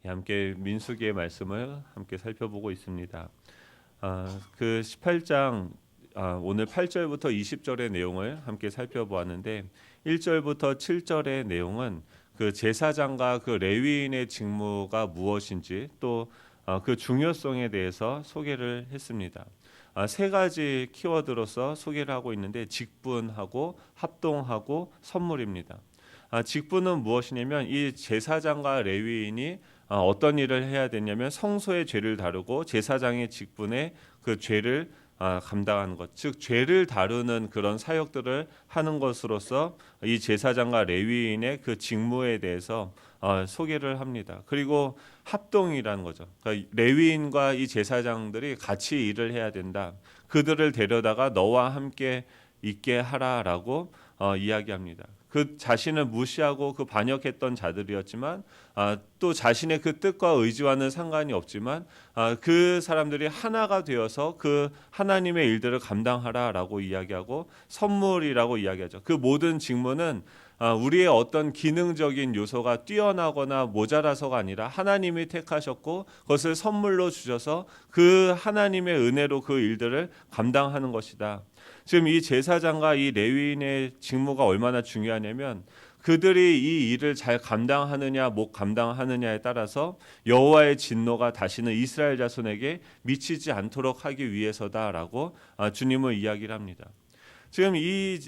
함께 민수기의 말씀을 함께 살펴보고 있습니다. 그 18장 오늘 8절부터 20절의 내용을 함께 살펴보았는데 1절부터 7절의 내용은 그 제사장과 그 레위인의 직무가 무엇인지 또 그 중요성에 대해서 소개를 했습니다. 세 가지 키워드로서 소개를 하고 있는데 직분하고 합동하고 선물입니다. 직분은 무엇이냐면 이 제사장과 레위인이 어떤 일을 해야 되냐면 성소의 죄를 다루고 제사장의 직분에 그 죄를 감당하는 것, 즉 죄를 다루는 그런 사역들을 하는 것으로서 이 제사장과 레위인의 그 직무에 대해서 소개를 합니다. 그리고 합동이라는 거죠. 그러니까 레위인과 이 제사장들이 같이 일을 해야 된다. 그들을 데려다가 너와 함께 있게 하라라고 이야기합니다. 그 자신을 무시하고 그 반역했던 자들이었지만 또 자신의 그 뜻과 의지와는 상관이 없지만 그 사람들이 하나가 되어서 그 하나님의 일들을 감당하라라고 이야기하고 선물이라고 이야기하죠. 그 모든 직무는 우리의 어떤 기능적인 요소가 뛰어나거나 모자라서가 아니라 하나님이 택하셨고 그것을 선물로 주셔서 그 하나님의 은혜로 그 일들을 감당하는 것이다. 지금 이 제사장과 이 레위인의 직무가 얼마나 중요하냐면 그들이 이 일을 잘 감당하느냐 못 감당하느냐에 따라서 여호와의 진노가 다시는 이스라엘 자손에게 미치지 않도록 하기 위해서다라고 주님은 이야기를 합니다. 지금 이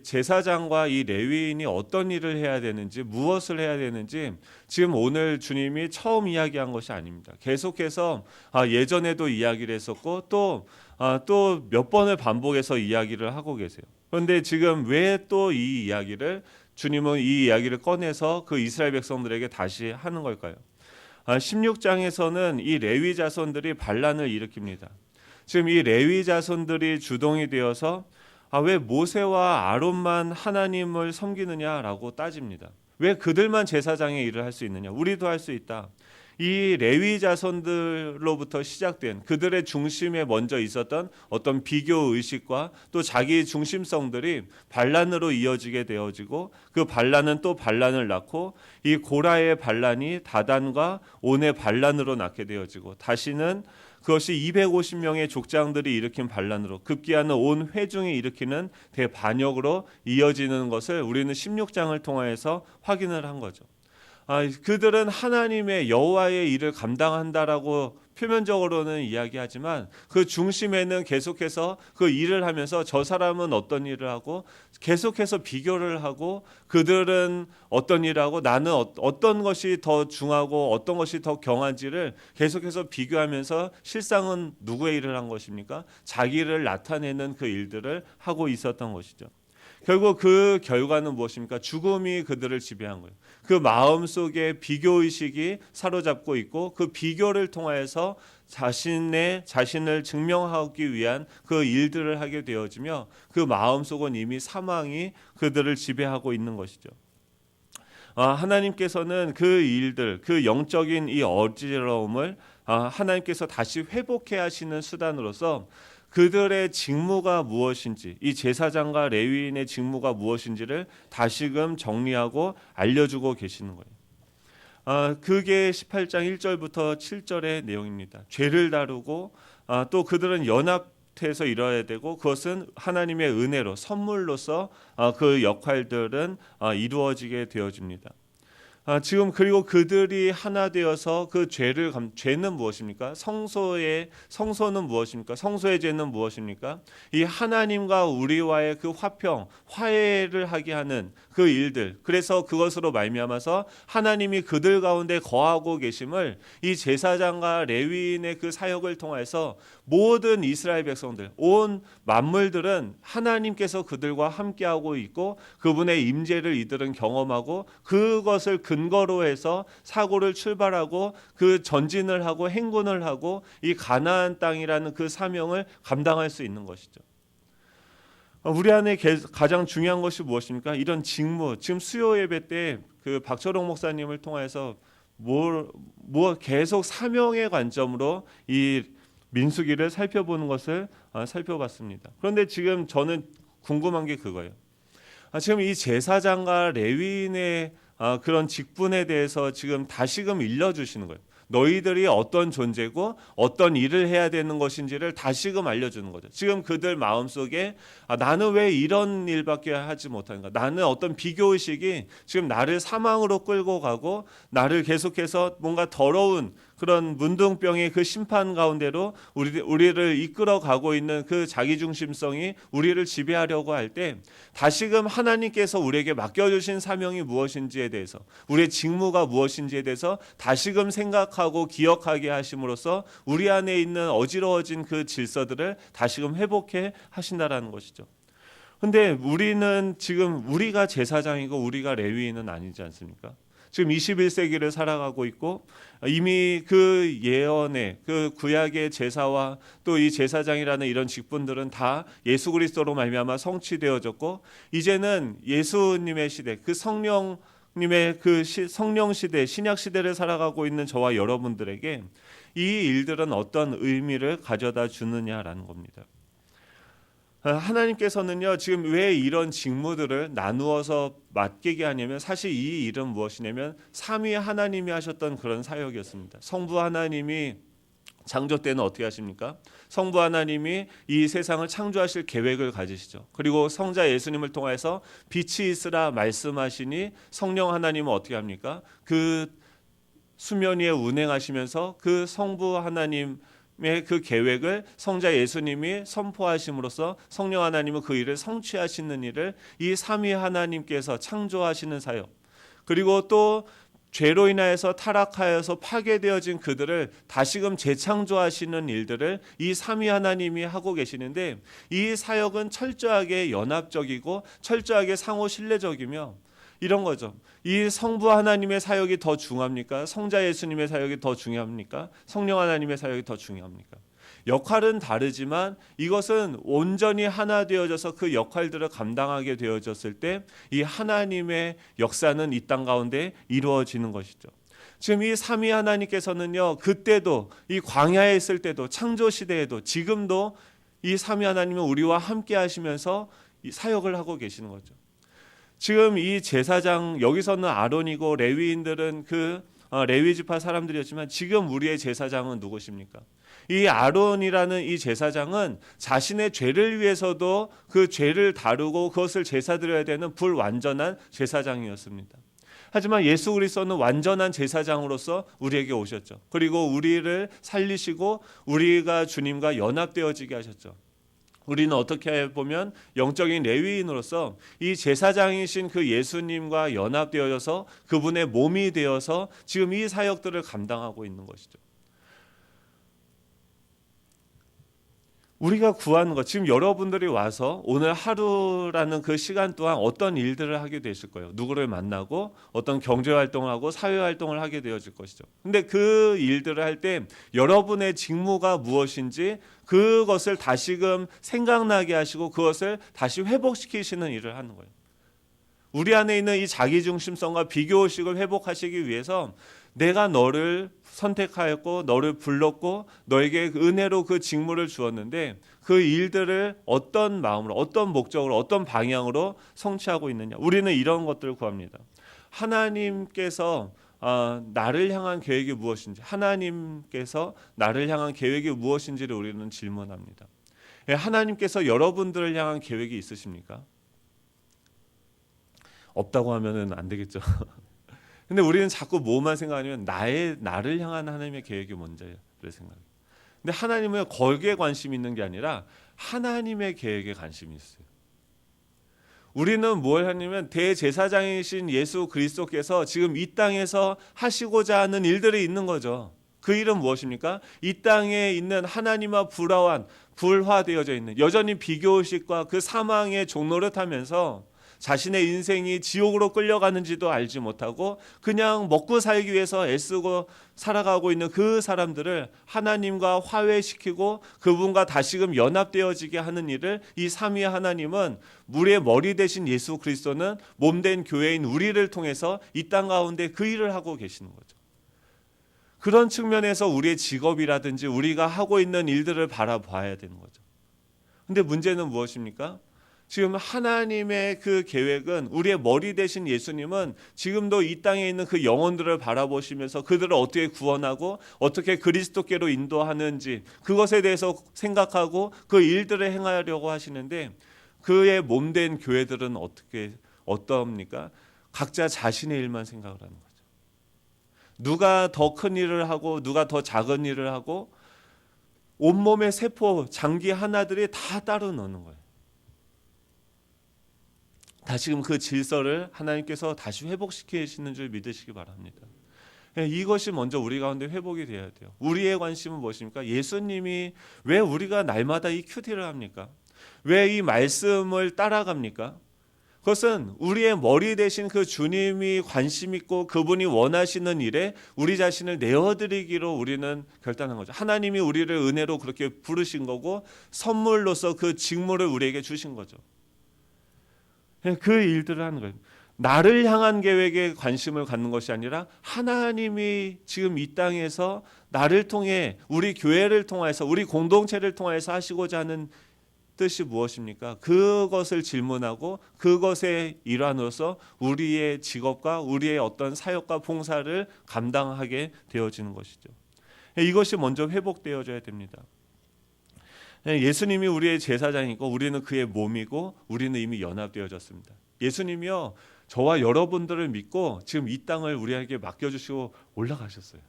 제사장과 이 레위인이 어떤 일을 해야 되는지 무엇을 해야 되는지 지금 오늘 주님이 처음 이야기한 것이 아닙니다. 계속해서 예전에도 이야기를 했었고 또 몇 번을 반복해서 이야기를 하고 계세요. 그런데 지금 왜 또 이 이야기를 주님은 이 이야기를 꺼내서 그 이스라엘 백성들에게 다시 하는 걸까요? 16장에서는 이 레위 자손들이 반란을 일으킵니다. 지금 이 레위 자손들이 주동이 되어서 왜 모세와 아론만 하나님을 섬기느냐라고 따집니다. 왜 그들만 제사장의 일을 할 수 있느냐? 우리도 할 수 있다. 이 레위 자손들로부터 시작된 그들의 중심에 먼저 있었던 어떤 비교 의식과 또 자기 중심성들이 반란으로 이어지게 되어지고 그 반란은 또 반란을 낳고 이 고라의 반란이 다단과 온의 반란으로 낳게 되어지고 다시는 그것이 250명의 족장들이 일으킨 반란으로 급기야는 온 회중이 일으키는 대반역으로 이어지는 것을 우리는 16장을 통해서 확인을 한 거죠. 그들은 하나님의 여호와의 일을 감당한다라고 표면적으로는 이야기하지만 그 중심에는 계속해서 그 일을 하면서 저 사람은 어떤 일을 하고 계속해서 비교를 하고 그들은 어떤 일을 하고 나는 어떤 것이 더 중하고 어떤 것이 더 경한지를 계속해서 비교하면서 실상은 누구의 일을 한 것입니까? 자기를 나타내는 그 일들을 하고 있었던 것이죠. 결국 그 결과는 무엇입니까? 죽음이 그들을 지배한 거예요. 그 마음속에 비교의식이 사로잡고 있고 그 비교를 통하여서 자신을 증명하기 위한 그 일들을 하게 되어지며 그 마음속은 이미 사망이 그들을 지배하고 있는 것이죠. 하나님께서는 그 일들, 그 영적인 이 어지러움을 하나님께서 다시 회복해 하시는 수단으로서 그들의 직무가 무엇인지 이 제사장과 레위인의 직무가 무엇인지를 다시금 정리하고 알려주고 계시는 거예요. 그게 18장 1절부터 7절의 내용입니다. 죄를 다루고 또 그들은 연합해서 이뤄야 되고 그것은 하나님의 은혜로 선물로서 그 역할들은 이루어지게 되어집니다. 지금 그리고 그들이 하나 되어서 그 죄는 무엇입니까? 성소는 무엇입니까? 성소의 죄는 무엇입니까? 이 하나님과 우리와의 그 화해를 하게 하는 그 일들. 그래서 그것으로 말미암아서 하나님이 그들 가운데 거하고 계심을 이 제사장과 레위인의 그 사역을 통해서 모든 이스라엘 백성들, 온 만물들은 하나님께서 그들과 함께하고 있고 그분의 임재를 이들은 경험하고 그것을 근거로 해서 사고를 출발하고 그 전진을 하고 행군을 하고 이 가나안 땅이라는 그 사명을 감당할 수 있는 것이죠. 우리 안에 가장 중요한 것이 무엇입니까? 이런 직무. 지금 수요 예배 때 그 박철홍 목사님을 통해서 계속 사명의 관점으로 이 민수기를 살펴보는 것을 살펴봤습니다. 그런데 지금 저는 궁금한 게 그거예요. 지금 이 제사장과 레위인의 그런 직분에 대해서 지금 다시금 일러주시는 거예요. 너희들이 어떤 존재고 어떤 일을 해야 되는 것인지를 다시금 알려주는 거죠. 지금 그들 마음속에 나는 왜 이런 일밖에 하지 못하는가, 나는 어떤 비교의식이 지금 나를 사망으로 끌고 가고 나를 계속해서 뭔가 더러운 그런 문둥병의 그 심판 가운데로 우리를 이끌어 가고 있는 그 자기중심성이 우리를 지배하려고 할 때 다시금 하나님께서 우리에게 맡겨주신 사명이 무엇인지에 대해서, 우리의 직무가 무엇인지에 대해서 다시금 생각하고 기억하게 하심으로써 우리 안에 있는 어지러워진 그 질서들을 다시금 회복해 하신다라는 것이죠. 근데 우리는 지금 우리가 제사장이고 우리가 레위인은 아니지 않습니까? 지금 21세기를 살아가고 있고 이미 그 예언의 그 구약의 제사와 또 이 제사장이라는 이런 직분들은 다 예수 그리스도로 말미암아 성취되어졌고, 이제는 예수님의 시대, 그 성령님의 그 성령 시대, 신약 시대를 살아가고 있는 저와 여러분들에게 이 일들은 어떤 의미를 가져다 주느냐라는 겁니다. 하나님께서는요, 지금 왜 이런 직무들을 나누어서 맡기게 하냐면, 사실 이 일은 무엇이냐면 삼위 하나님이 하셨던 그런 사역이었습니다. 성부 하나님이 창조 때는 어떻게 하십니까? 성부 하나님이 이 세상을 창조하실 계획을 가지시죠. 그리고 성자 예수님을 통해서 빛이 있으라 말씀하시니 성령 하나님은 어떻게 합니까? 그 수면 위에 운행하시면서 그 성부 하나님 그 계획을 성자 예수님이 선포하심으로써 성령 하나님은 그 일을 성취하시는 일을 이 삼위 하나님께서 창조하시는 사역, 그리고 또 죄로 인하여서 타락하여서 파괴되어진 그들을 다시금 재창조하시는 일들을 이 삼위 하나님이 하고 계시는데, 이 사역은 철저하게 연합적이고 철저하게 상호 신뢰적이며 이런 거죠. 이 성부 하나님의 사역이 더 중요합니까? 성자 예수님의 사역이 더 중요합니까? 성령 하나님의 사역이 더 중요합니까? 역할은 다르지만 이것은 온전히 하나 되어져서 그 역할들을 감당하게 되어졌을 때 이 하나님의 역사는 이 땅 가운데 이루어지는 것이죠. 지금 이 삼위 하나님께서는요, 그때도 이 광야에 있을 때도 창조 시대에도 지금도 이 삼위 하나님은 우리와 함께 하시면서 이 사역을 하고 계시는 거죠. 지금 이 제사장, 여기서는 아론이고 레위인들은 그 레위 지파 사람들이었지만 지금 우리의 제사장은 누구십니까? 이 아론이라는 이 제사장은 자신의 죄를 위해서도 그 죄를 다루고 그것을 제사 드려야 되는 불완전한 제사장이었습니다. 하지만 예수 그리스도는 완전한 제사장으로서 우리에게 오셨죠. 그리고 우리를 살리시고 우리가 주님과 연합되어지게 하셨죠. 우리는 어떻게 보면 영적인 레위인으로서 이 제사장이신 그 예수님과 연합되어져서 그분의 몸이 되어서 지금 이 사역들을 감당하고 있는 것이죠. 우리가 구하는 것, 지금 여러분들이 와서 오늘 하루라는 그 시간 동안 어떤 일들을 하게 되실 거예요. 누구를 만나고 어떤 경제활동을 하고 사회활동을 하게 되어질 것이죠. 근데 그 일들을 할 때 여러분의 직무가 무엇인지 그것을 다시금 생각나게 하시고 그것을 다시 회복시키시는 일을 하는 거예요. 우리 안에 있는 이 자기중심성과 비교의식을 회복하시기 위해서 내가 너를 선택하였고 너를 불렀고 너에게 은혜로 그 직무를 주었는데 그 일들을 어떤 마음으로, 어떤 목적으로, 어떤 방향으로 성취하고 있느냐. 우리는 이런 것들을 구합니다. 하나님께서 나를 향한 계획이 무엇인지, 하나님께서 나를 향한 계획이 무엇인지를 우리는 질문합니다. 하나님께서 여러분들을 향한 계획이 있으십니까? 없다고 하면은 안 되겠죠. 근데 우리는 자꾸 뭐만 생각하냐면 나를 향한 하나님의 계획이 뭔지를 생각해요. 근데 하나님은 거기에 관심이 있는 게 아니라 하나님의 계획에 관심이 있어요. 우리는 뭘 하냐면 대제사장이신 예수 그리스도께서 지금 이 땅에서 하시고자 하는 일들이 있는 거죠. 그 일은 무엇입니까? 이 땅에 있는 하나님과 불화되어져 있는 여전히 비교의식과 그 사망의 종로를 타면서 자신의 인생이 지옥으로 끌려가는지도 알지 못하고 그냥 먹고 살기 위해서 애쓰고 살아가고 있는 그 사람들을 하나님과 화해시키고 그분과 다시금 연합되어지게 하는 일을 이 삼위 하나님은 물의 머리 대신 예수 그리스도는 몸된 교회인 우리를 통해서 이 땅 가운데 그 일을 하고 계시는 거죠. 그런 측면에서 우리의 직업이라든지 우리가 하고 있는 일들을 바라봐야 되는 거죠. 근데 문제는 무엇입니까? 지금 하나님의 그 계획은, 우리의 머리 대신 예수님은 지금도 이 땅에 있는 그 영혼들을 바라보시면서 그들을 어떻게 구원하고 어떻게 그리스도께로 인도하는지 그것에 대해서 생각하고 그 일들을 행하려고 하시는데, 그의 몸된 교회들은 어떠합니까? 각자 자신의 일만 생각을 하는 거죠. 누가 더 큰 일을 하고 누가 더 작은 일을 하고 온몸의 세포, 장기 하나들이 다 따로 노는 거예요. 다시금 그 질서를 하나님께서 다시 회복시키시는 줄 믿으시기 바랍니다. 이것이 먼저 우리 가운데 회복이 돼야 돼요. 우리의 관심은 무엇입니까? 예수님이 왜 우리가 날마다 이 큐티를 합니까? 왜 이 말씀을 따라갑니까? 그것은 우리의 머리 대신 그 주님이 관심 있고 그분이 원하시는 일에 우리 자신을 내어드리기로 우리는 결단한 거죠. 하나님이 우리를 은혜로 그렇게 부르신 거고 선물로서 그 직무를 우리에게 주신 거죠. 그 일들을 하는 거예요. 나를 향한 계획에 관심을 갖는 것이 아니라 하나님이 지금 이 땅에서 나를 통해, 우리 교회를 통해서, 우리 공동체를 통해서 하시고자 하는 뜻이 무엇입니까? 그것을 질문하고 그것의 일환으로서 우리의 직업과 우리의 어떤 사역과 봉사를 감당하게 되어지는 것이죠. 이것이 먼저 회복되어져야 됩니다. 예수님이 우리의 제사장이고 우리는 그의 몸이고 우리는 이미 연합되어졌습니다. 예수님이요, 저와 여러분들을 믿고 지금 이 땅을 우리에게 맡겨주시고 올라가셨어요.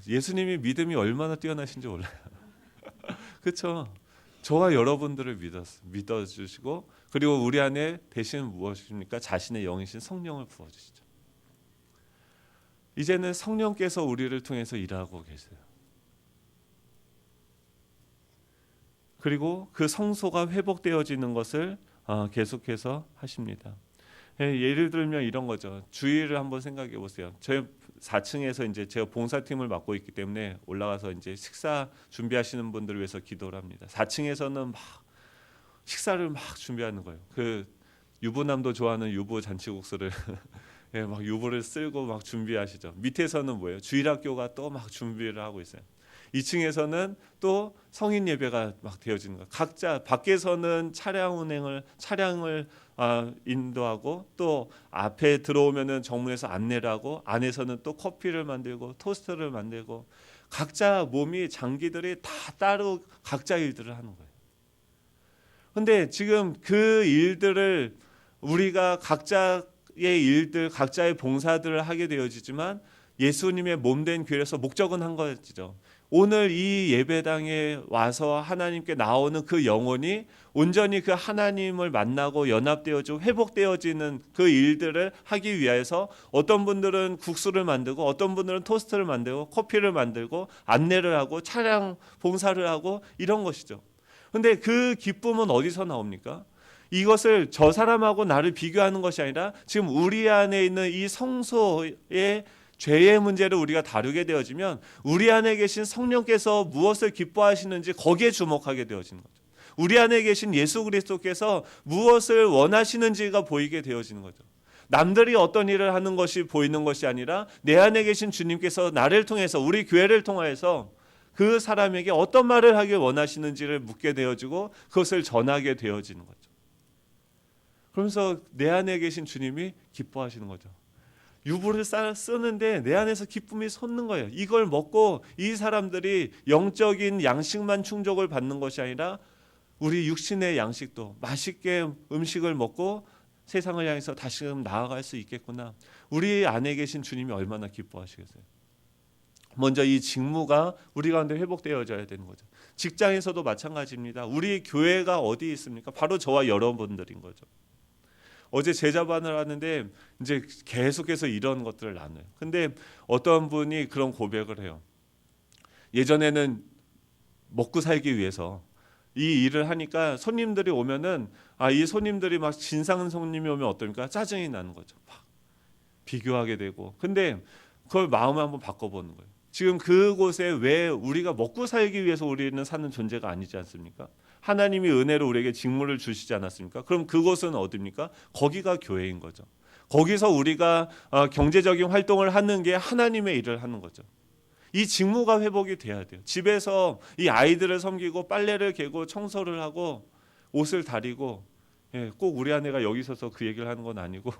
예수님이 믿음이 얼마나 뛰어나신지 몰라요. 그렇죠? 저와 여러분들을 믿어주시고, 그리고 우리 안에 대신 무엇입니까? 자신의 영이신 성령을 부어주시죠. 이제는 성령께서 우리를 통해서 일하고 계세요. 그리고 그 성소가 회복되어지는 것을 계속해서 하십니다. 예를 들면 이런 거죠. 주일을 한번 생각해 보세요. 저희 4층에서 이제 제가 봉사팀을 맡고 있기 때문에 올라가서 이제 식사 준비하시는 분들을 위해서 기도를 합니다. 4층에서는 막 식사를 막 준비하는 거예요. 그 유부남도 좋아하는 유부 잔치국수를 막 유부를 쓸고 막 준비하시죠. 밑에서는 뭐예요? 주일학교가 또 막 준비를 하고 있어요. 2층에서는 또 성인 예배가 막 되어지는 거예요. 각자 밖에서는 차량을 인도하고, 또 앞에 들어오면은 정문에서 안내를 하고, 안에서는 또 커피를 만들고 토스트를 만들고, 각자 몸이 장기들이 다 따로 각자 일들을 하는 거예요. 근데 지금 그 일들을 우리가 각자의 일들, 각자의 봉사들을 하게 되어지지만 예수님의 몸된 교회에서 목적은 한 거죠. 오늘 이 예배당에 와서 하나님께 나오는 그 영혼이 온전히 그 하나님을 만나고 연합되어지고 회복되어지는 그 일들을 하기 위해서 어떤 분들은 국수를 만들고 어떤 분들은 토스트를 만들고 커피를 만들고 안내를 하고 차량 봉사를 하고 이런 것이죠. 그런데 그 기쁨은 어디서 나옵니까? 이것을 저 사람하고 나를 비교하는 것이 아니라 지금 우리 안에 있는 이 성소의 죄의 문제를 우리가 다루게 되어지면 우리 안에 계신 성령께서 무엇을 기뻐하시는지 거기에 주목하게 되어지는 거죠. 우리 안에 계신 예수 그리스도께서 무엇을 원하시는지가 보이게 되어지는 거죠. 남들이 어떤 일을 하는 것이 보이는 것이 아니라 내 안에 계신 주님께서 나를 통해서, 우리 교회를 통해서 그 사람에게 어떤 말을 하길 원하시는지를 묻게 되어지고 그것을 전하게 되어지는 거죠. 그러면서 내 안에 계신 주님이 기뻐하시는 거죠. 유부를 쓰는데 내 안에서 기쁨이 솟는 거예요. 이걸 먹고 이 사람들이 영적인 양식만 충족을 받는 것이 아니라 우리 육신의 양식도 맛있게 음식을 먹고 세상을 향해서 다시금 나아갈 수 있겠구나. 우리 안에 계신 주님이 얼마나 기뻐하시겠어요. 먼저 이 직무가 우리 가운데 회복되어져야 되는 거죠. 직장에서도 마찬가지입니다. 우리 교회가 어디 있습니까? 바로 저와 여러분들인 거죠. 어제 제자반을 하는데 이제 계속해서 이런 것들을 나눠요. 근데 어떤 분이 그런 고백을 해요. 예전에는 먹고 살기 위해서 이 일을 하니까 손님들이 오면은 이 손님들이 막 진상 손님이 오면 어떨까? 짜증이 나는 거죠. 막 비교하게 되고. 근데 그걸 마음을 한번 바꿔보는 거예요. 지금 그곳에 왜 우리가 먹고 살기 위해서 우리는 사는 존재가 아니지 않습니까? 하나님이 은혜로 우리에게 직무를 주시지 않았습니까? 그럼 그곳은 어디입니까? 거기가 교회인 거죠. 거기서 우리가 경제적인 활동을 하는 게 하나님의 일을 하는 거죠. 이 직무가 회복이 돼야 돼요. 집에서 이 아이들을 섬기고 빨래를 개고 청소를 하고 옷을 다리고 꼭 우리 아내가 여기 서서 그 얘기를 하는 건 아니고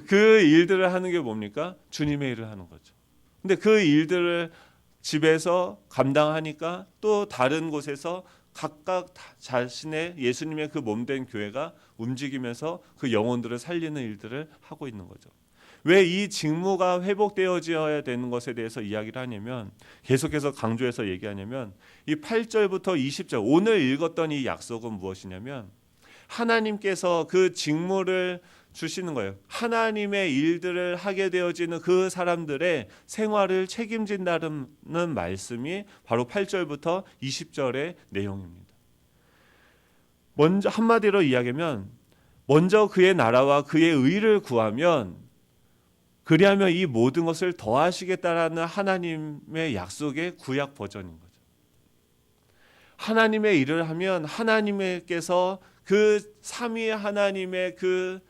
그 일들을 하는 게 뭡니까? 주님의 일을 하는 거죠. 근데 그 일들을 집에서 감당하니까 또 다른 곳에서 각각 자신의 예수님의 그 몸된 교회가 움직이면서 그 영혼들을 살리는 일들을 하고 있는 거죠. 왜 이 직무가 회복되어져야 되는 것에 대해서 이야기를 하냐면, 계속해서 강조해서 얘기하냐면, 이 8절부터 20절 오늘 읽었던 이 약속은 무엇이냐면, 하나님께서 그 직무를 주시는 거예요. 하나님의 일들을 하게 되어지는 그 사람들의 생활을 책임진다는 말씀이 바로 8절부터 20절의 내용입니다. 먼저 한마디로 이야기하면, 먼저 그의 나라와 그의 의를 구하면, 그리하면 이 모든 것을 더하시겠다라는 하나님의 약속의 구약 버전인 거죠. 하나님의 일을 하면 하나님께서 그 삼위 하나님의 그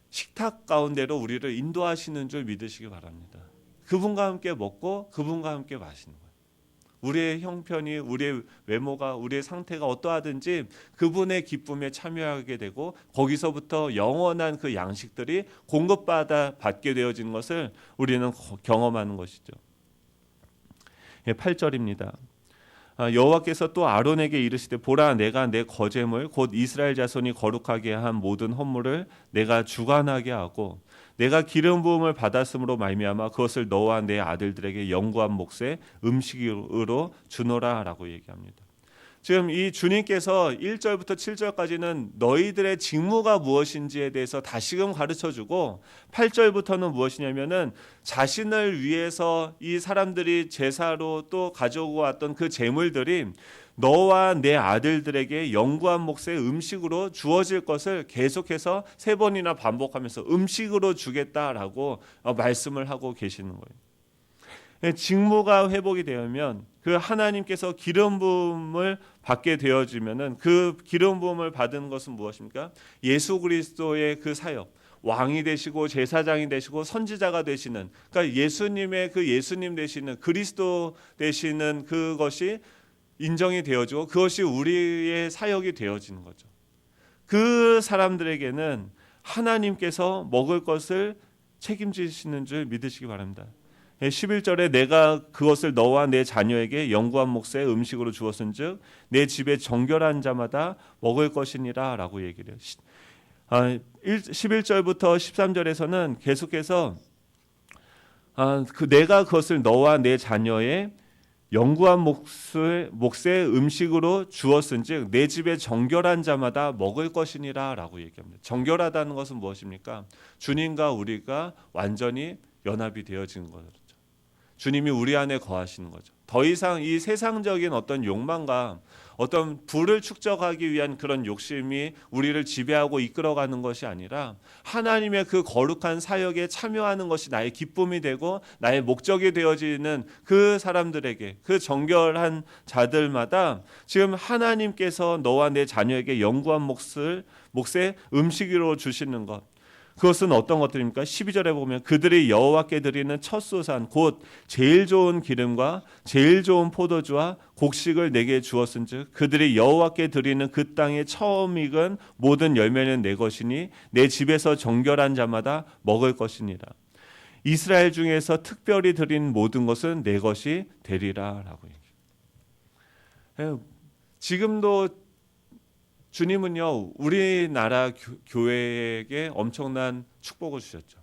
식탁 가운데로 우리를 인도하시는 줄 믿으시기 바랍니다. 그분과 함께 먹고 그분과 함께 마시는 거예요. 우리의 형편이, 우리의 외모가, 우리의 상태가 어떠하든지 그분의 기쁨에 참여하게 되고 거기서부터 영원한 그 양식들이 받게 되어지는 것을 우리는 경험하는 것이죠. 8절입니다. 여호와께서 또 아론에게 이르시되 보라 내가 내 거제물 곧 이스라엘 자손이 거룩하게 한 모든 헌물을 내가 주관하게 하고 내가 기름 부음을 받았으므로 말미암아 그것을 너와 내 아들들에게 영구한 몫의 음식으로 주노라라고 얘기합니다. 지금 이 주님께서 1절부터 7절까지는 너희들의 직무가 무엇인지에 대해서 다시금 가르쳐주고 8절부터는 무엇이냐면은 자신을 위해서 이 사람들이 제사로 또 가져오고 왔던 그 제물들이 너와 내 아들들에게 영구한 몫의 음식으로 주어질 것을 계속해서 3번이나 반복하면서 음식으로 주겠다라고 말씀을 하고 계시는 거예요. 직무가 회복이 되면 그 하나님께서 기름 부음을 받게 되어지면은 그 기름 부음을 받은 것은 무엇입니까? 예수 그리스도의 그 사역, 왕이 되시고 제사장이 되시고 선지자가 되시는, 그러니까 예수님의 그 예수님 되시는 그리스도 되시는 그것이 인정이 되어지고 그것이 우리의 사역이 되어지는 거죠. 그 사람들에게는 하나님께서 먹을 것을 책임지시는 줄 믿으시기 바랍니다. 11절에 내가 그것을 너와 내 자녀에게 영구한 몫의 음식으로 주었은즉 내 집에 정결한 자마다 먹을 것이니라 라고 얘기를 해요. 11절부터 13절에서는 계속해서 내가 그것을 너와 내 자녀의 영구한 몫의 음식으로 주었은즉 내 집에 정결한 자마다 먹을 것이니라 라고 얘기합니다. 정결하다는 것은 무엇입니까? 주님과 우리가 완전히 연합이 되어진 거죠. 주님이 우리 안에 거하시는 거죠. 더 이상 이 세상적인 어떤 욕망과 어떤 부를 축적하기 위한 그런 욕심이 우리를 지배하고 이끌어가는 것이 아니라 하나님의 그 거룩한 사역에 참여하는 것이 나의 기쁨이 되고 나의 목적이 되어지는 그 사람들에게, 그 정결한 자들마다 지금 하나님께서 너와 내 자녀에게 영구한 몫의 음식으로 주시는 것, 그것은 어떤 것들입니까? 12절에 보면 그들이 여호와께 드리는 첫 소산 곧 제일 좋은 기름과 제일 좋은 포도주와 곡식을 내게 주었은즉 그들이 여호와께 드리는 그 땅의 처음 익은 모든 열매는 내 것이니 내 집에서 정결한 자마다 먹을 것이니라. 이스라엘 중에서 특별히 드린 모든 것은 내 것이 되리라라고 얘기해요. 지금도 주님은요 우리나라 교회에게 엄청난 축복을 주셨죠.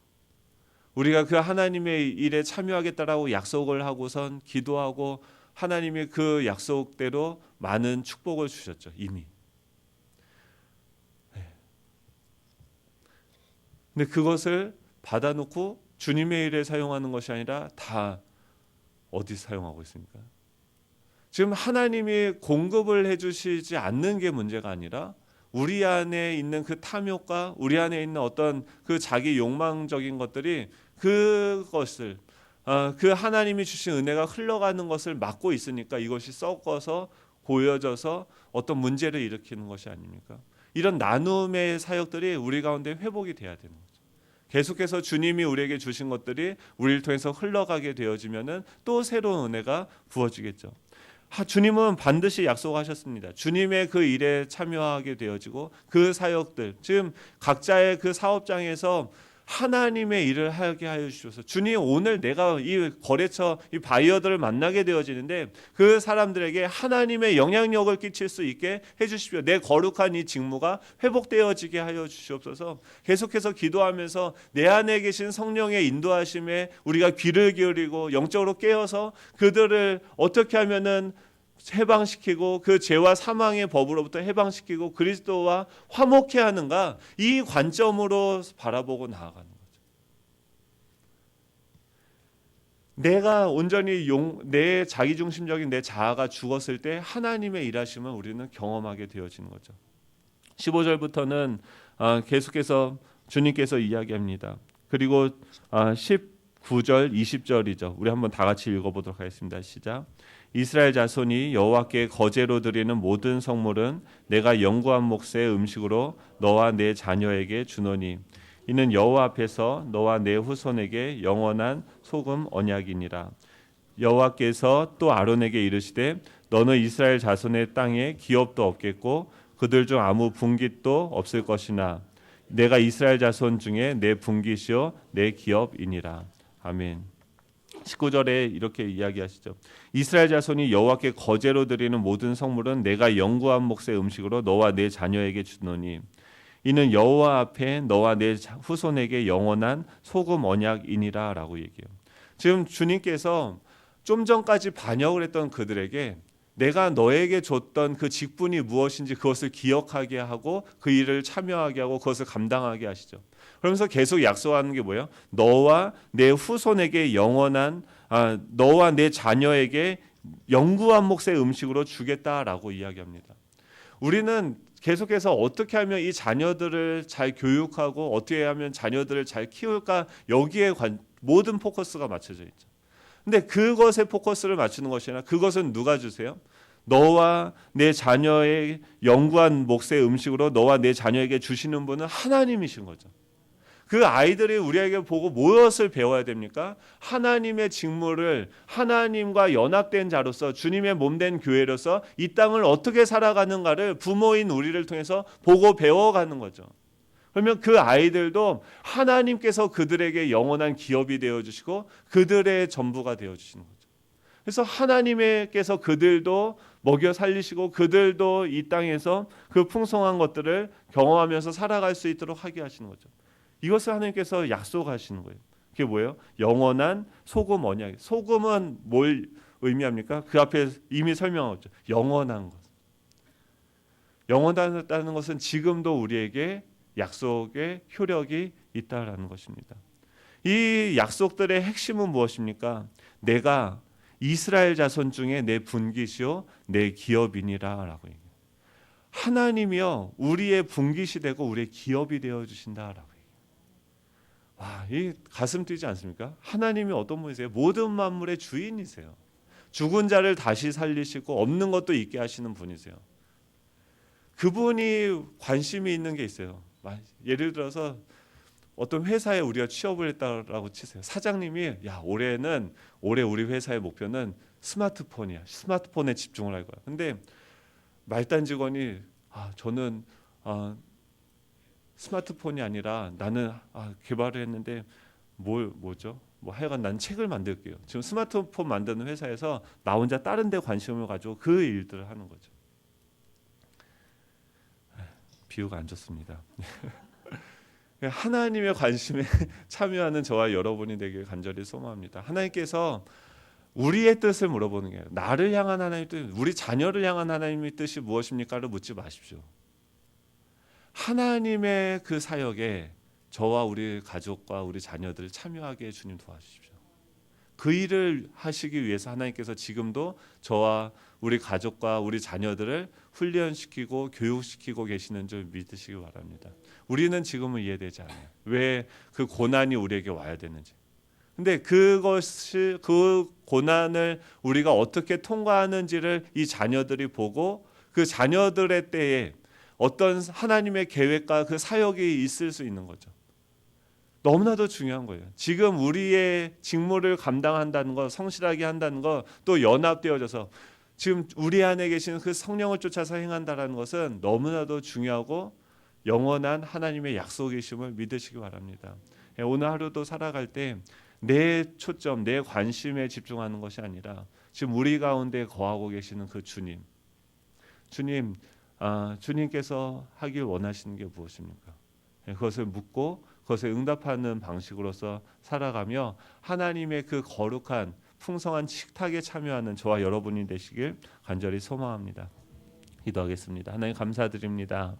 우리가 그 하나님의 일에 참여하겠다라고 약속을 하고선 기도하고 하나님이 그 약속대로 많은 축복을 주셨죠. 이미. 근데 그것을 받아놓고 주님의 일에 사용하는 것이 아니라 다 어디 사용하고 있습니까? 지금 하나님이 공급을 해주시지 않는 게 문제가 아니라 우리 안에 있는 그 탐욕과 우리 안에 있는 어떤 그 자기 욕망적인 것들이 그것을 그 하나님이 주신 은혜가 흘러가는 것을 막고 있으니까 이것이 썩어서 고여져서 어떤 문제를 일으키는 것이 아닙니까? 이런 나눔의 사역들이 우리 가운데 회복이 돼야 되는 거죠. 계속해서 주님이 우리에게 주신 것들이 우리를 통해서 흘러가게 되어지면은 또 새로운 은혜가 부어지겠죠. 주님은 반드시 약속하셨습니다. 주님의 그 일에 참여하게 되어지고 그 사역들, 지금 각자의 그 사업장에서 하나님의 일을 하게 하여 주셔서 주님 오늘 내가 이 거래처 이 바이어들을 만나게 되어지는데 그 사람들에게 하나님의 영향력을 끼칠 수 있게 해주십시오. 내 거룩한 이 직무가 회복되어지게 하여 주시옵소서. 계속해서 기도하면서 내 안에 계신 성령의 인도하심에 우리가 귀를 기울이고 영적으로 깨어서 그들을 어떻게 하면은 해방시키고 그 죄와 사망의 법으로부터 해방시키고 그리스도와 화목케 하는가, 이 관점으로 바라보고 나아가는 거죠. 내가 온전히 내 자기중심적인 내 자아가 죽었을 때 하나님의 일하심을 우리는 경험하게 되어지는 거죠. 15절부터는 계속해서 주님께서 이야기합니다. 그리고 19절 20절이죠. 우리 한번 다 같이 읽어보도록 하겠습니다. 시작. 이스라엘 자손이 여호와께 거제로 드리는 모든 성물은 내가 영구한 몫의 음식으로 너와 내 자녀에게 주노니 이는 여호와 앞에서 너와 내 후손에게 영원한 소금 언약이니라. 여호와께서 또 아론에게 이르시되 너는 이스라엘 자손의 땅에 기업도 없겠고 그들 중 아무 분깃도 없을 것이나 내가 이스라엘 자손 중에 내 분깃이요 내 기업이니라. 아멘. 19절에 이렇게 이야기하시죠. 이스라엘 자손이 여호와께 거제로 드리는 모든 성물은 내가 영구한 몫의 음식으로 너와 내 자녀에게 주노니 이는 여호와 앞에 너와 내 후손에게 영원한 소금 언약이니라 라고 얘기해요. 지금 주님께서 좀 전까지 반역을 했던 그들에게 내가 너에게 줬던 그 직분이 무엇인지 그것을 기억하게 하고 그 일을 참여하게 하고 그것을 감당하게 하시죠. 그러면서 계속 약속하는 게 뭐예요? 너와 내 후손에게 영원한 너와 내 자녀에게 영구한 몫의 음식으로 주겠다라고 이야기합니다. 우리는 계속해서 어떻게 하면 이 자녀들을 잘 교육하고 어떻게 하면 자녀들을 잘 키울까, 여기에 모든 포커스가 맞춰져 있죠. 근데 그것에 포커스를 맞추는 것이 아니라 그것은 누가 주세요? 너와 내 자녀의 영구한 몫의 음식으로 너와 내 자녀에게 주시는 분은 하나님이신 거죠. 그 아이들이 우리에게 보고 무엇을 배워야 됩니까? 하나님의 직무를 하나님과 연합된 자로서 주님의 몸된 교회로서 이 땅을 어떻게 살아가는가를 부모인 우리를 통해서 보고 배워가는 거죠. 그러면 그 아이들도 하나님께서 그들에게 영원한 기업이 되어주시고 그들의 전부가 되어주시는 거죠. 그래서 하나님께서 그들도 먹여 살리시고 그들도 이 땅에서 그 풍성한 것들을 경험하면서 살아갈 수 있도록 하게 하시는 거죠. 이것을 하나님께서 약속하시는 거예요. 그게 뭐예요? 영원한 소금 언약. 소금은 뭘 의미합니까? 그 앞에 이미 설명하죠. 영원한 것. 영원하다는 것은 지금도 우리에게 약속의 효력이 있다라는 것입니다. 이 약속들의 핵심은 무엇입니까? 내가 이스라엘 자손 중에 내 분깃이요 내 기업이니라라고 얘기해요. 하나님이요 우리의 분깃이 되고 우리의 기업이 되어 주신다라고 얘기해요. 와, 이 가슴 뛰지 않습니까? 하나님이 어떤 분이세요? 모든 만물의 주인이세요. 죽은 자를 다시 살리시고 없는 것도 있게 하시는 분이세요. 그분이 관심이 있는 게 있어요. 예를 들어서 어떤 회사에 우리가 취업을 했다라고 치세요. 사장님이 올해 우리 회사의 목표는 스마트폰이야. 스마트폰에 집중을 할 거야. 근데 말단 직원이 저는 스마트폰이 아니라 나는 개발을 했는데 뭐죠? 하여간 난 책을 만들게요. 지금 스마트폰 만드는 회사에서 나 혼자 다른 데 관심을 가지고 그 일들을 하는 거죠. 비유가 안 좋습니다. 하나님의 관심에 참여하는 저와 여러분이 되길 간절히 소망합니다. 하나님께서 우리의 뜻을 물어보는 게 아니라 나를 향한 하나님의 뜻, 우리 자녀를 향한 하나님의 뜻이 무엇입니까를 묻지 마십시오. 하나님의 그 사역에 저와 우리 가족과 우리 자녀들을 참여하게 주님 도와주십시오. 그 일을 하시기 위해서 하나님께서 지금도 저와 우리 가족과 우리 자녀들을 훈련시키고 교육시키고 계시는 줄 믿으시기 바랍니다. 우리는 지금은 이해되지 않아요. 왜 그 고난이 우리에게 와야 되는지. 근데 그 고난을 우리가 어떻게 통과하는지를 이 자녀들이 보고 그 자녀들의 때에 어떤 하나님의 계획과 그 사역이 있을 수 있는 거죠. 너무나도 중요한 거예요. 지금 우리의 직무를 감당한다는 것, 성실하게 한다는 것, 또 연합되어져서 지금 우리 안에 계시는 그 성령을 쫓아서 행한다라는 것은 너무나도 중요하고 영원한 하나님의 약속이심을 믿으시기 바랍니다. 오늘 하루도 살아갈 때 내 초점, 내 관심에 집중하는 것이 아니라 지금 우리 가운데 거하고 계시는 그 주님, 주님께서 하길 원하시는 게 무엇입니까? 그것을 묻고 그것에 응답하는 방식으로서 살아가며 하나님의 그 거룩한 풍성한 식탁에 참여하는 저와 여러분이 되시길 간절히 소망합니다. 기도하겠습니다. 하나님 감사드립니다.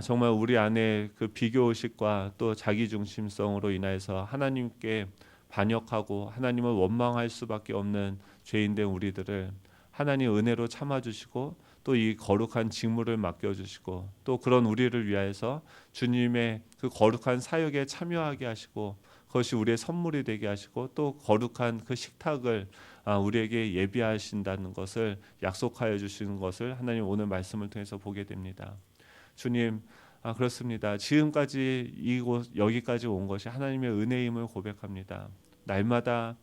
정말 우리 안에 그 비교의식과 또 자기중심성으로 인하여서 하나님께 반역하고 하나님을 원망할 수밖에 없는 죄인된 우리들을 하나님 은혜로 참아주시고 또 이 거룩한 직무를 맡겨주시고 또 그런 우리를 위하여서 주님의 그 거룩한 사역에 참여하게 하시고 그것이 우리의 선물이 되게 하시고 또 거룩한 그 식탁을 우리에게 예비하신다는 것을 약속하여 주시는 것을 하나님 오늘 말씀을 통해서 보게 됩니다. 주님, 그렇습니다. 지금까지 이곳 여기까지 온 것이 하나님의 은혜임을 고백합니다. 날마다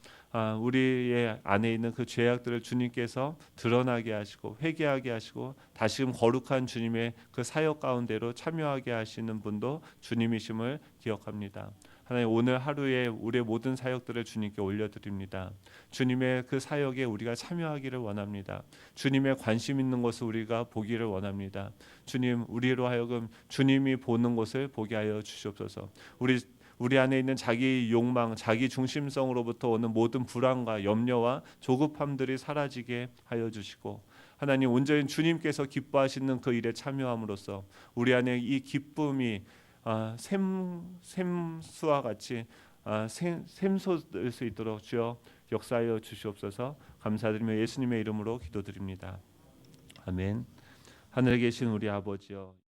우리의 안에 있는 그 죄악들을 주님께서 드러나게 하시고 회개하게 하시고 다시금 거룩한 주님의 그 사역 가운데로 참여하게 하시는 분도 주님이심을 기억합니다. 하나님 오늘 하루에 우리의 모든 사역들을 주님께 올려드립니다. 주님의 그 사역에 우리가 참여하기를 원합니다. 주님의 관심 있는 것을 우리가 보기를 원합니다. 주님 우리로 하여금 주님이 보는 것을 보게 하여 주시옵소서. 우리 안에 있는 자기 욕망, 자기 중심성으로부터 오는 모든 불안과 염려와 조급함들이 사라지게 하여 주시고 하나님 온전히 주님께서 기뻐하시는 그 일에 참여함으로써 우리 안에 이 기쁨이 샘수와 같이 샘솟을 수 있도록 주여 역사하여 주시옵소서. 감사드리며 예수님의 이름으로 기도드립니다. 아멘. 하늘에 계신 우리 아버지여